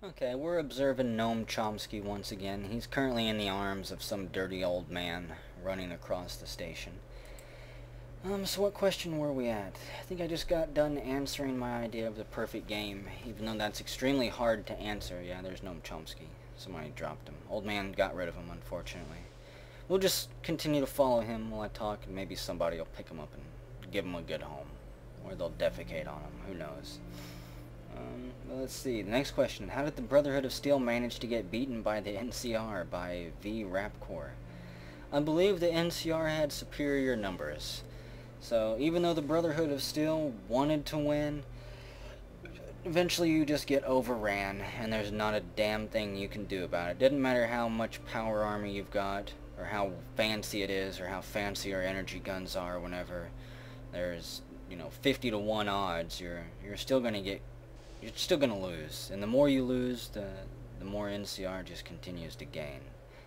Okay, we're observing Noam Chomsky once again. He's currently in the arms of some dirty old man running across the station. So what question were we at? I think I just got done answering my idea of the perfect game, even though that's extremely hard to answer. Yeah, there's Noam Chomsky. Somebody dropped him. Old man got rid of him, unfortunately. We'll just continue to follow him while I talk, and maybe somebody will pick him up and give him a good home. Or they'll defecate on him, who knows. Let's see. The next question. How did the Brotherhood of Steel manage to get beaten by the NCR by V. Rapcore? I believe the NCR had superior numbers. So even though the Brotherhood of Steel wanted to win, eventually you just get overran, and there's not a damn thing you can do about it. Doesn't matter how much power armor you've got, or how fancy it is, or how fancy our energy guns are. Whenever there's 50 to 1 odds, you're still gonna lose, and the more you lose, the more NCR just continues to gain,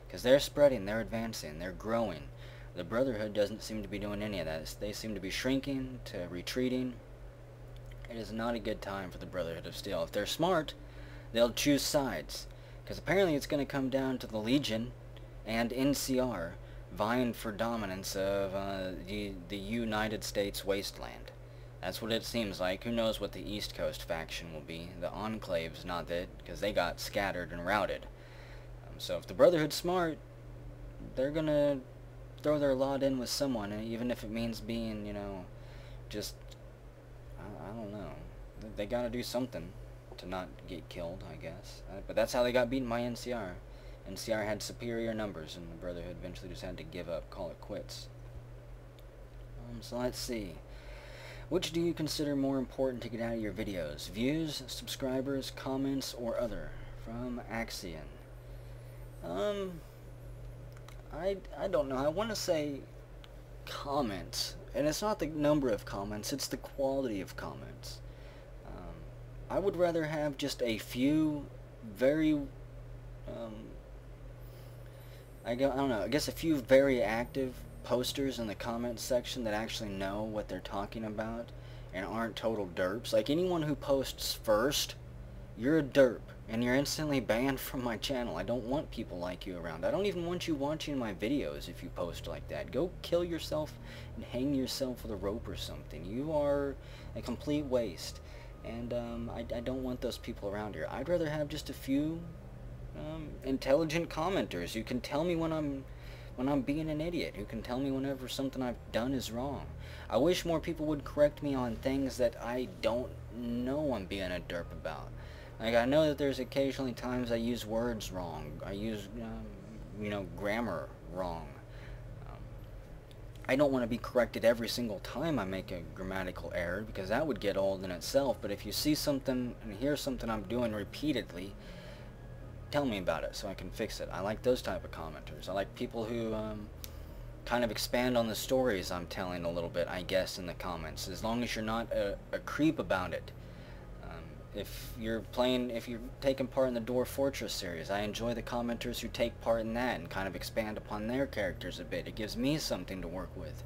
because they're spreading, they're advancing, they're growing. The Brotherhood doesn't seem to be doing any of that. They seem to be shrinking to retreating. It is not a good time for the Brotherhood of Steel. If they're smart, they'll choose sides, because apparently it's going to come down to the Legion and NCR vying for dominance of the United States wasteland. That's what it seems like. Who knows what the East Coast faction will be. The Enclave's not that, because they got scattered and routed. So if the Brotherhood's smart, they're going to throw their lot in with someone, even if it means being, just, I don't know. They gotta do something to not get killed, I guess. But that's how they got beaten by NCR. NCR had superior numbers, and the Brotherhood eventually just had to give up, call it quits. So let's see. Which do you consider more important to get out of your videos? Views, subscribers, comments, or other? From Axion. I don't know. I want to say comments. And it's not the number of comments, it's the quality of comments. I would rather have just a few very, I don't know, I guess a few very active posters in the comments section that actually know what they're talking about and aren't total derps. Like, anyone who posts first, you're a derp, and you're instantly banned from my channel. I don't want people like you around. I don't even want you watching my videos if you post like that. Go kill yourself and hang yourself with a rope or something. You are a complete waste, and I don't want those people around here. I'd rather have just a few intelligent commenters who can tell me when I'm being an idiot, who can tell me whenever something I've done is wrong. I wish more people would correct me on things that I don't know I'm being a derp about. Like, I know that there's occasionally times I use words wrong. I use, grammar wrong. I don't want to be corrected every single time I make a grammatical error, because that would get old in itself. But if you see something and hear something I'm doing repeatedly, tell me about it so I can fix it. I like those type of commenters. I like people who kind of expand on the stories I'm telling a little bit, I guess, in the comments, as long as you're not a creep about it. If you're taking part in the Dwarf Fortress series, I enjoy the commenters who take part in that and kind of expand upon their characters a bit. It gives me something to work with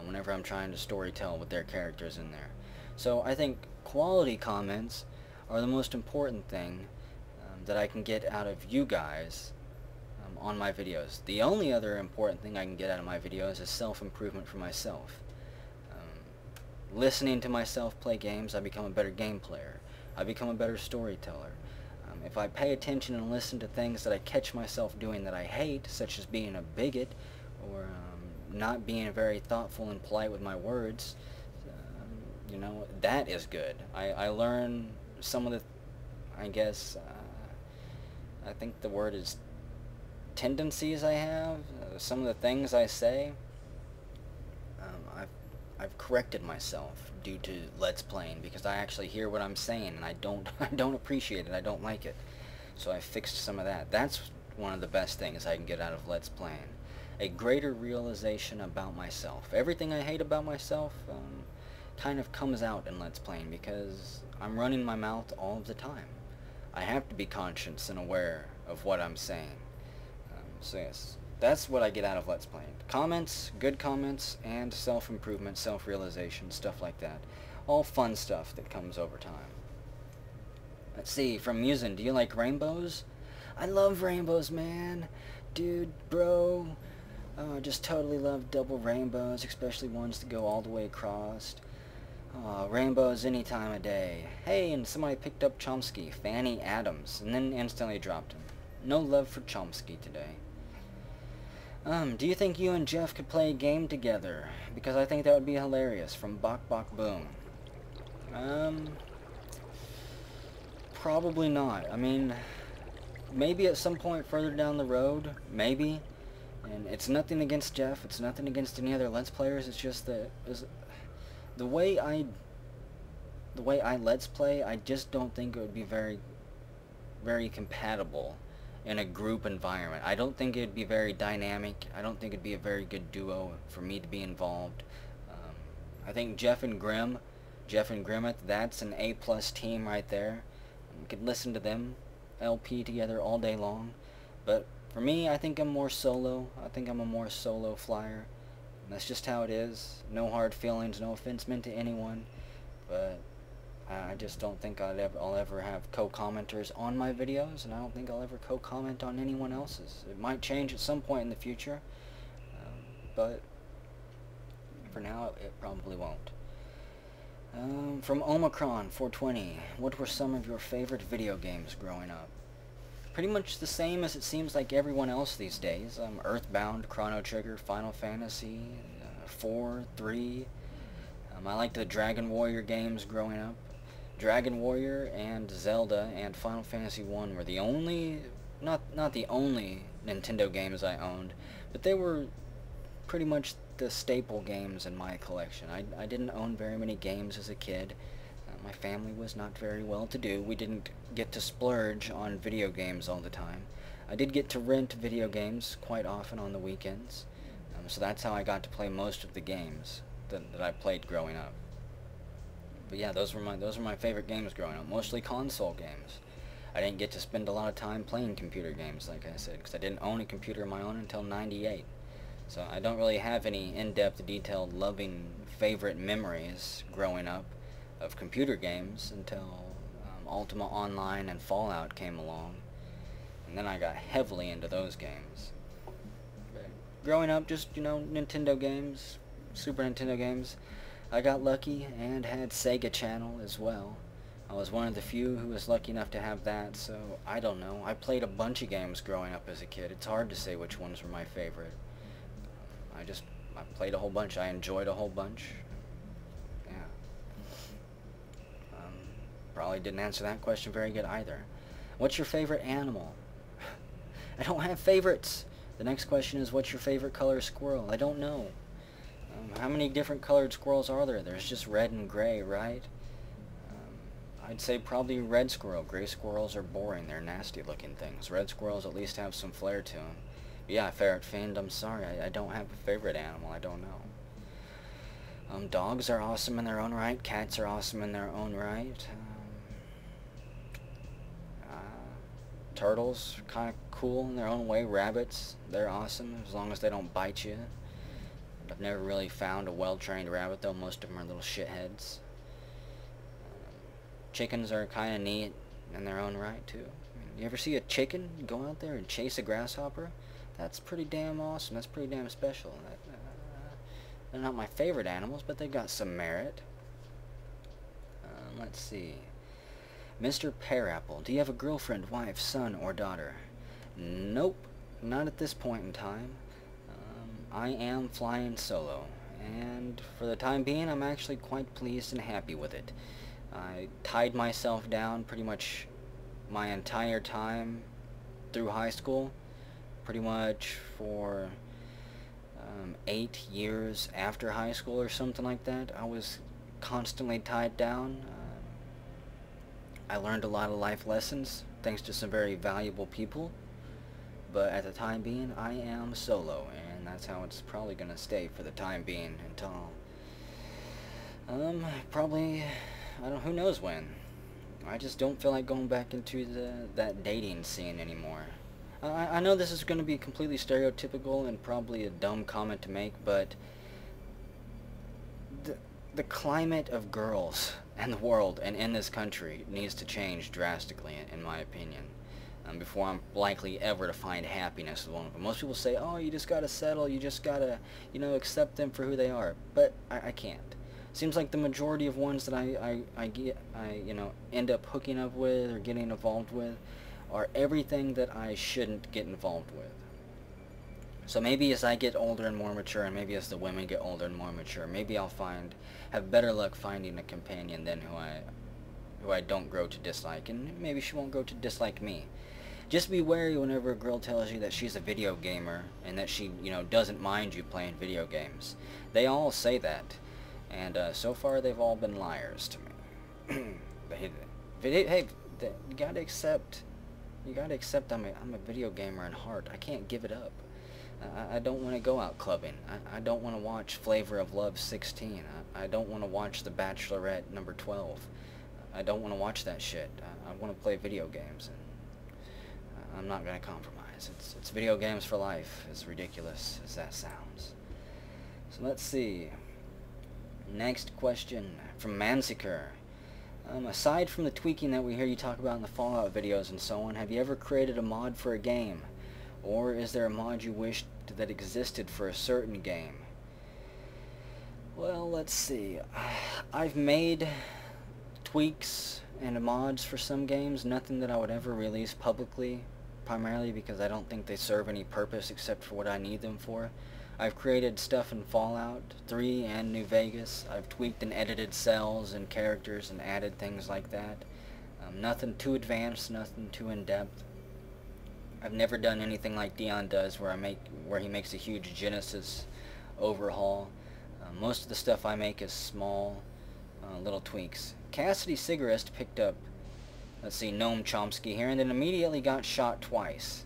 whenever I'm trying to storytell with their characters in there. So I think quality comments are the most important thing that I can get out of you guys on my videos. The only other important thing I can get out of my videos is self-improvement for myself. Listening to myself play games, I become a better game player. I become a better storyteller. If I pay attention and listen to things that I catch myself doing that I hate, such as being a bigot, or not being very thoughtful and polite with my words, that is good. I learn some of the, I guess, I think the word is tendencies I have, some of the things I say. I've corrected myself due to Let's Playing, because I actually hear what I'm saying and I don't appreciate it. I don't like it. So I fixed some of that. That's one of the best things I can get out of Let's Playing. A greater realization about myself. Everything I hate about myself kind of comes out in Let's Playing, because I'm running my mouth all of the time. I have to be conscious and aware of what I'm saying. So yes, that's what I get out of Let's Playing. Comments, good comments, and self-improvement, self-realization, stuff like that. All fun stuff that comes over time. Let's see, from Musin, do you like rainbows? I love rainbows, man. Dude, bro. Just totally love double rainbows, especially ones that go all the way across. Rainbows any time of day. Hey, and somebody picked up Chomsky, Fanny Adams, and then instantly dropped him. No love for Chomsky today. Do you think you and Jeff could play a game together? Because I think that would be hilarious. From Bok Bok Boom. Probably not. I mean, maybe at some point further down the road, maybe. And it's nothing against Jeff, it's nothing against any other Let's Players, it's just that the way I Let's Play, I just don't think it would be very, very compatible in a group environment. I don't think it'd be very dynamic. I don't think it'd be a very good duo for me to be involved. I think Jeff and Grimmett, that's an A+ team right there. You could listen to them LP together all day long. But for me, I think I'm more solo. I think I'm a more solo flyer. And that's just how it is. No hard feelings, no offense meant to anyone. But I just don't think I'll ever have co-commenters on my videos, and I don't think I'll ever co-comment on anyone else's. It might change at some point in the future, but for now it probably won't. From Omicron 420, what were some of your favorite video games growing up? Pretty much the same as it seems like everyone else these days. Earthbound, Chrono Trigger, Final Fantasy 4, 3. I liked the Dragon Warrior games growing up. Dragon Warrior and Zelda and Final Fantasy 1 were the only, not the only Nintendo games I owned, but they were pretty much the staple games in my collection. I didn't own very many games as a kid. My family was not very well to do. We didn't get to splurge on video games all the time. I did get to rent video games quite often on the weekends, so that's how I got to play most of the games that I played growing up. But yeah, those were my favorite games growing up, mostly console games. I didn't get to spend a lot of time playing computer games, like I said, because I didn't own a computer of my own until *98. So I don't really have any in-depth, detailed, loving, favorite memories growing up of computer games until Ultima Online and Fallout came along, and then I got heavily into those games. But growing up, just, Nintendo games, Super Nintendo games. I got lucky and had Sega Channel as well. I was one of the few who was lucky enough to have that, so I don't know. I played a bunch of games growing up as a kid. It's hard to say which ones were my favorite. I played a whole bunch. I enjoyed a whole bunch. Yeah. Probably didn't answer that question very good either. What's your favorite animal? I don't have favorites. The next question is, what's your favorite color squirrel? I don't know. How many different colored squirrels are there? There's just red and gray, right? I'd say probably red squirrel. Gray squirrels are boring. They're nasty looking things. Red squirrels at least have some flair to them. Yeah, Ferret Fiend, I'm sorry. I don't have a favorite animal. I don't know. Dogs are awesome in their own right. Cats are awesome in their own right. Turtles are kind of cool in their own way. Rabbits, they're awesome as long as they don't bite you. I've never really found a well-trained rabbit, though. Most of them are little shitheads. Chickens are kind of neat in their own right, too. You ever see a chicken go out there and chase a grasshopper? That's pretty damn awesome. That's pretty damn special. They're not my favorite animals, but they've got some merit. Let's see. Mr. Pearapple, do you have a girlfriend, wife, son, or daughter? Nope, not at this point in time. I am flying solo, and for the time being, I'm actually quite pleased and happy with it. I tied myself down pretty much my entire time through high school, pretty much for 8 years after high school or something like that. I was constantly tied down. I learned a lot of life lessons thanks to some very valuable people, but at the time being, I am solo, and that's how it's probably gonna stay for the time being until probably, who knows when. I just don't feel like going back into that dating scene anymore. I know this is going to be completely stereotypical and probably a dumb comment to make, but the climate of girls in the world and in this country needs to change drastically, in my opinion, before I'm likely ever to find happiness with one of them. Most people say, oh, you just gotta settle, you just gotta, accept them for who they are. But I can't. Seems like the majority of ones that I end up hooking up with or getting involved with are everything that I shouldn't get involved with. So maybe as I get older and more mature, and maybe as the women get older and more mature, maybe I'll have better luck finding a companion than who I don't grow to dislike, and maybe she won't grow to dislike me. Just be wary whenever a girl tells you that she's a video gamer and that she, doesn't mind you playing video games. They all say that, and so far they've all been liars to me. But hey, you gotta accept I'm a video gamer in heart. I can't give it up. I don't want to go out clubbing. I don't want to watch Flavor of Love 16. I don't want to watch The Bachelorette number 12. I don't want to watch that shit. I want to play video games, and I'm not going to compromise. It's video games for life, as ridiculous as that sounds. So let's see. Next question from Mansiker. Aside from the tweaking that we hear you talk about in the Fallout videos and so on, have you ever created a mod for a game? Or is there a mod you wished that existed for a certain game? Well, let's see. I've made tweaks and mods for some games, nothing that I would ever release publicly, primarily because I don't think they serve any purpose except for what I need them for. I've created stuff in Fallout 3 and New Vegas. I've tweaked and edited cells and characters and added things like that. Nothing too advanced, nothing too in-depth. I've never done anything like Dion does, where he makes a huge Genesis overhaul. Most of the stuff I make is small, little tweaks. Cassidy Cigarist picked up, let's see, Noam Chomsky here, and then immediately got shot twice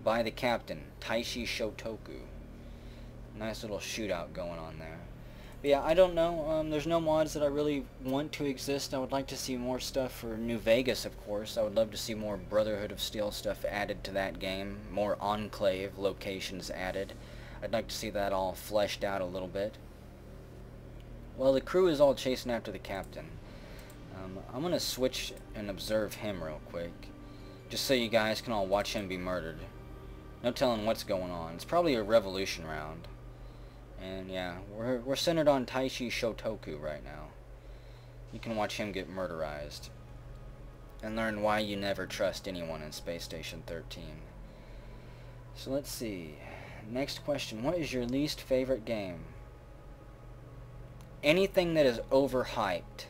by the captain, Taishi Shotoku. Nice little shootout going on there. But yeah, I don't know. There's no mods that I really want to exist. I would like to see more stuff for New Vegas, of course. I would love to see more Brotherhood of Steel stuff added to that game. More Enclave locations added. I'd like to see that all fleshed out a little bit. Well, the crew is all chasing after the captain. I'm going to switch and observe him real quick, just so you guys can all watch him be murdered. No telling what's going on. It's probably a revolution round. And yeah, we're centered on Taishi Shotoku right now. You can watch him get murderized. And learn why you never trust anyone in Space Station 13. So let's see. Next question. What is your least favorite game? Anything that is overhyped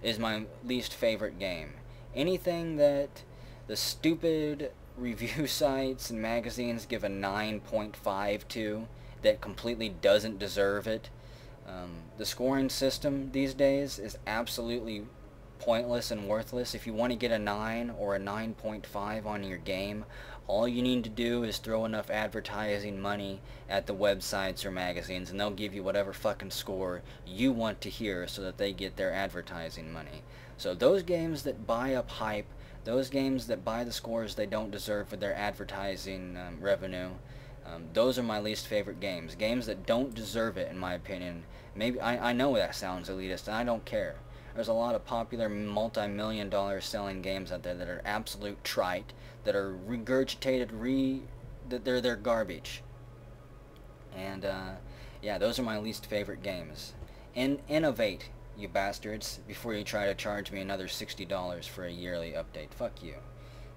is my least favorite game. Anything that the stupid review sites and magazines give a 9.5 to that completely doesn't deserve it. The scoring system these days is absolutely pointless and worthless. If you want to get a 9 or a 9.5 on your game, all you need to do is throw enough advertising money at the websites or magazines, and they'll give you whatever fucking score you want to hear so that they get their advertising money. So those games that buy up hype, those games that buy the scores they don't deserve for their advertising revenue, those are my least favorite games. Games that don't deserve it, in my opinion. Maybe I know that sounds elitist, and I don't care. There's a lot of popular multi-million-dollar selling games out there that are absolute trite, that are regurgitated, that they're garbage. And yeah, those are my least favorite games. Innovate, you bastards, before you try to charge me another $60 for a yearly update. Fuck you.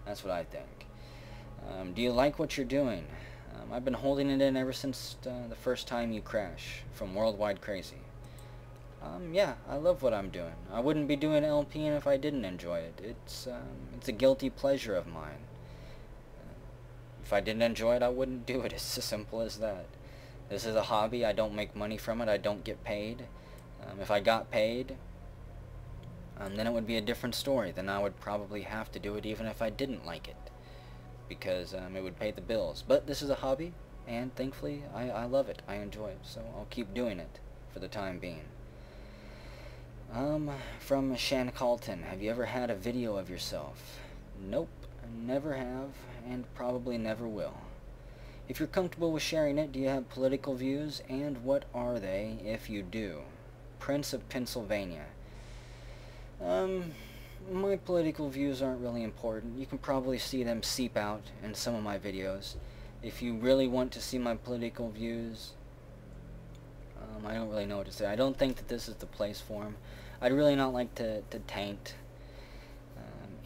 That's what I think. Do you like what you're doing? I've been holding it in ever since the first time you crash, from Worldwide Crazy. Yeah, I love what I'm doing. I wouldn't be doing LPing if I didn't enjoy it. It's a guilty pleasure of mine. If I didn't enjoy it, I wouldn't do it. It's as simple as that. This is a hobby. I don't make money from it. I don't get paid. If I got paid, then it would be a different story. Then I would probably have to do it even if I didn't like it, because it would pay the bills. But this is a hobby, and thankfully I love it. I enjoy it, so I'll keep doing it for the time being. From Shan Carlton, have you ever had a video of yourself? Nope, never have, and probably never will. If you're comfortable with sharing it, do you have political views, and what are they if you do? Prince of Pennsylvania. My political views aren't really important. You can probably see them seep out in some of my videos. If you really want to see my political views, I don't really know what to say. I don't think that this is the place for them. I'd really not like to taint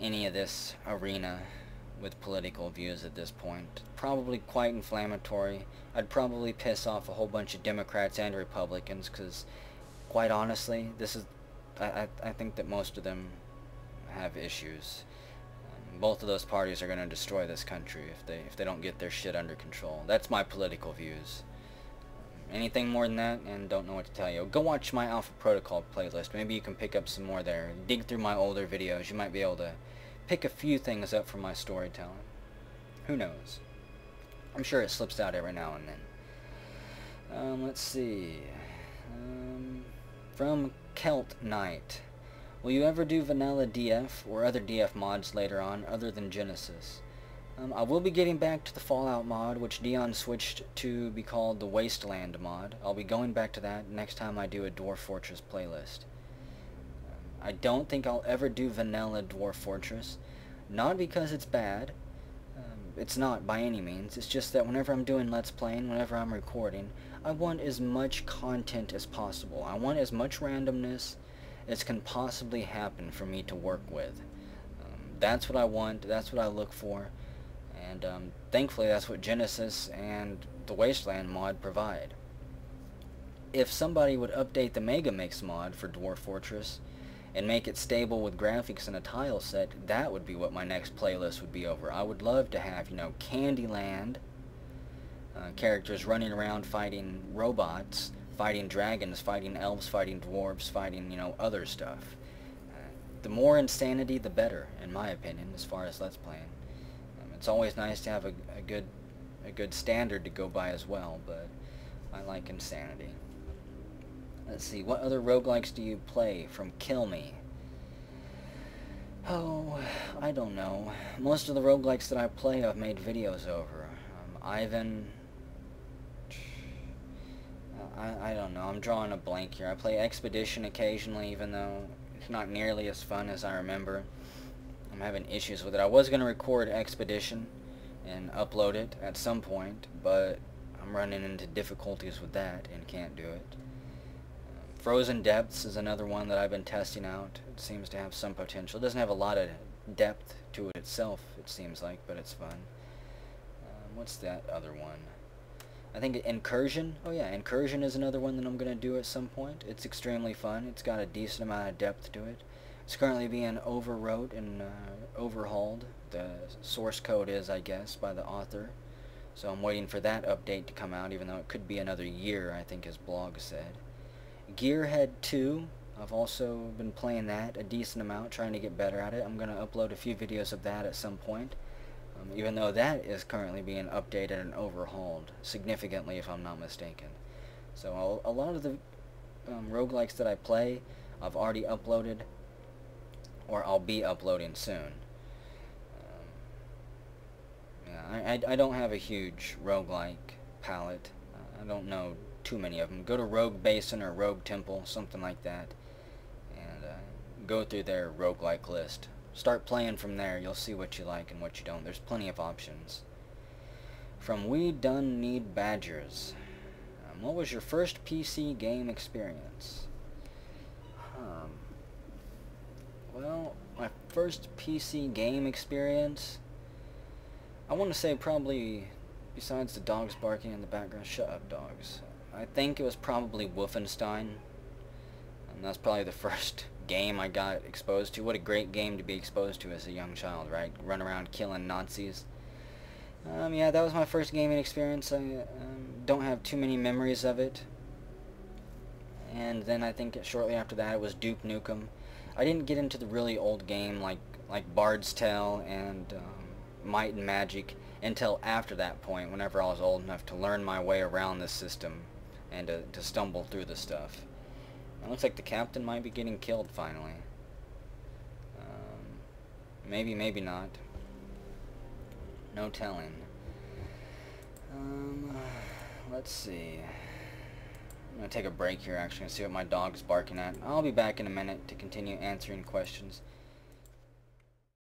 any of this arena with political views at this point. Probably quite inflammatory. I'd probably piss off a whole bunch of Democrats and Republicans, because quite honestly, I think that most of them have issues. Both of those parties are going to destroy this country if they don't get their shit under control. That's my political views. Anything more than that, and don't know what to tell you. Go watch my Alpha Protocol playlist. Maybe you can pick up some more there. Dig through my older videos. You might be able to pick a few things up from my storytelling. Who knows? I'm sure it slips out every now and then. Let's see. From Celt Knight. Will you ever do vanilla DF or other DF mods later on other than Genesis? I will be getting back to the Fallout mod, which Dion switched to be called the Wasteland mod. I'll be going back to that next time I do a Dwarf Fortress playlist. I don't think I'll ever do vanilla Dwarf Fortress. Not because it's bad. It's not by any means. It's just that whenever I'm doing Let's Playing, whenever I'm recording, I want as much content as possible. I want as much randomness as can possibly happen for me to work with. That's what I want. That's what I look for. And thankfully that's what Genesis and the Wasteland mod provide. If somebody would update the Megamix mod for Dwarf Fortress and make it stable with graphics and a tile set, that would be what my next playlist would be over. I would love to have, Candyland, characters running around fighting robots, fighting dragons, fighting elves, fighting dwarves, fighting, other stuff. The more insanity, the better, in my opinion, as far as Let's Playing. It's always nice to have a good standard to go by as well, but I like insanity. Let's see, what other roguelikes do you play? From Kill Me. Oh, I don't know. Most of the roguelikes that I play I've made videos over. Ivan... I don't know, I'm drawing a blank here. I play Expedition occasionally, even though it's not nearly as fun as I remember. I'm having issues with it. I was going to record Expedition and upload it at some point, but I'm running into difficulties with that and can't do it. Frozen Depths is another one that I've been testing out. It seems to have some potential. It doesn't have a lot of depth to it itself, it seems like, but it's fun. What's that other one? I think Incursion. Oh yeah, Incursion is another one that I'm going to do at some point. It's extremely fun. It's got a decent amount of depth to it. It's currently being overwrote and overhauled. The source code is, I guess, by the author. So I'm waiting for that update to come out, even though it could be another year, I think his blog said. Gearhead 2, I've also been playing that a decent amount, trying to get better at it. I'm going to upload a few videos of that at some point, even though that is currently being updated and overhauled significantly, if I'm not mistaken. So a lot of the roguelikes that I play, I've already uploaded, or I'll be uploading soon. Yeah, I don't have a huge roguelike palette. I don't know too many of them. Go to Rogue Basin or Rogue Temple, something like that, and go through their roguelike list. Start playing from there. You'll see what you like and what you don't. There's plenty of options. From We Done Need Badgers. What was your first PC game experience? Well, my first PC game experience, I want to say probably, besides the dogs barking in the background, shut up dogs, I think it was probably Wolfenstein, and that's probably the first game I got exposed to. What a great game to be exposed to as a young child, right? Run around killing Nazis. Yeah, that was my first gaming experience. I don't have too many memories of it. And then I think shortly after that it was Duke Nukem. I didn't get into the really old game like Bard's Tale and Might and Magic until after that point, whenever I was old enough to learn my way around the system and to stumble through the stuff. It looks like the captain might be getting killed finally. Maybe, maybe not. No telling. Um, let's see. I'm going to take a break here actually and see what my dog's barking at. I'll be back in a minute to continue answering questions.